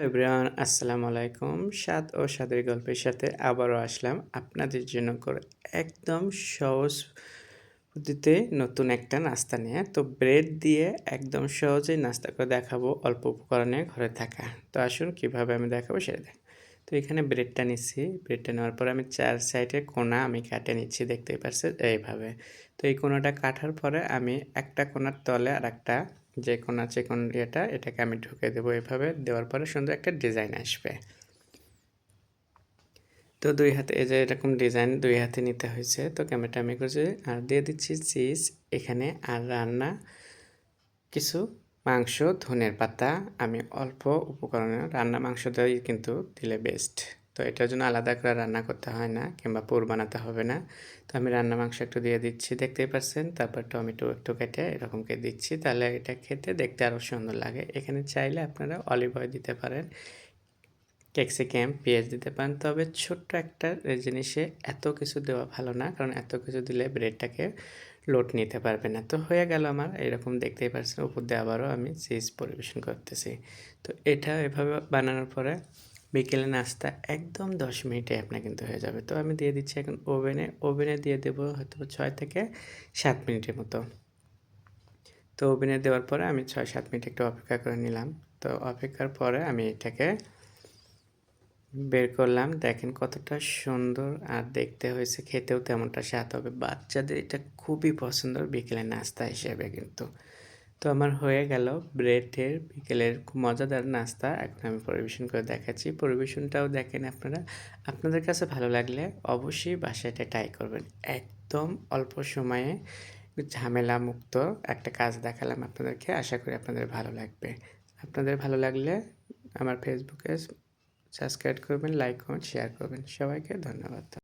Everyone আসসালামু আলাইকুম। স্বাদ ও স্বাদের গল্পের সাথে আবারও আসলাম আপনাদের জন্য করে একদম সহজ পদ্ধতিতে নতুন একটা নাস্তা নিয়ে। তো ব্রেড দিয়ে একদম সহজেই নাস্তা করে দেখাবো অল্প উপকরণে ঘরে থাকা। তো আসুন কিভাবে আমি দেখাবো সেটা তো এখানে ব্রেডটা নিচ্ছি। ব্রেডটা নেওয়ার পরে আমি 4 সাইডের কোণা আমি কেটে নিচ্ছি, দেখতেই পাচ্ছেন এইভাবে। তো এই কোণাটা কাটার পরে আমি একটা কোণার তলে আরেকটা যে কোণা চিকন এটাকে আমি ঢুকিয়ে দেবো। এভাবে দেওয়ার পরে সুন্দর একটা ডিজাইন আসবে। তো 2 হাতে এই যে এরকম ডিজাইন 2 হাতে নিতে হয়েছে। তো ক্যামেরাটা আমি করছি আর দিয়ে দিচ্ছি চিজ এখানে আর কিছু মাংস, ধনের পাতা। আমি অল্প উপকরণে রান্না মাংস দিয়েই কিন্তু দিলে বেস্ট। তো এটার জন্য আলাদা করে রান্না করতে হয় না কিংবা পুর বানাতে হবে না। তো আমি রান্না মাংস একটু দিয়ে দিচ্ছি, দেখতেই পাচ্ছেন। তারপর টমেটো একটু কেটে এরকমকে দিচ্ছি, তাহলে এটা খেতে দেখতে আরও সুন্দর লাগে। এখানে চাইলে আপনারা অলিভ অয়েল দিতে পারেন, ক্যাপসিকাম, পেঁয়াজ দিতে পারেন। তবে ছোট্ট একটা জিনিসে এত কিছু দেওয়া ভালো না, কারণ এত কিছু দিলে ব্রেডটাকে লোড নিতে পারবে না। তো হয়ে গেল আমার এরকম, দেখতেই পাচ্ছেন। উপর দিয়ে আবারও আমি চিজ পরিবেশন করতেছি। তো এটা এভাবে বানানোর পরে বিকেলে নাস্তা একদম 10 মিনিটে আপনার কিন্তু হয়ে যাবে। তো আমি দিয়ে দিচ্ছি এখন ওভেনে দিয়ে দেবো হয়তো 6 থেকে 7 মিনিটের মতো। তো ওভেনে দেওয়ার পরে আমি 6-7 মিনিট একটু অপেক্ষা করে নিলাম। তো অপেক্ষার পরে আমি এটাকে বের করলাম। দেখেন কতটা সুন্দর আর দেখতে হয়েছে, খেতেও তেমনটা স্বাদ হবে। বাচ্চাদের এটা খুবই পছন্দের বিকেলের নাস্তা হিসেবে কিন্তু। তো আমার হয়ে গেল ব্রেডের বিকেলের খুব মজাদার নাস্তা। এখন আমি পরিবেশন করে দেখাচ্ছি। পরিবেশনটাও দেখেন আপনারা। আপনাদের কাছে ভালো লাগলে অবশ্যই বাসায় এটা ট্রাই করবেন। একদম অল্প সময়ে ঝামেলামুক্ত একটা কাজ দেখালাম আপনাদেরকে। আশা করি আপনাদের ভালো লাগবে। আপনাদের ভালো লাগলে আমার ফেসবুকে সাবস্ক্রাইব করবেন, লাইক কমেন্ট, শেয়ার করবেন। সবাইকে ধন্যবাদ।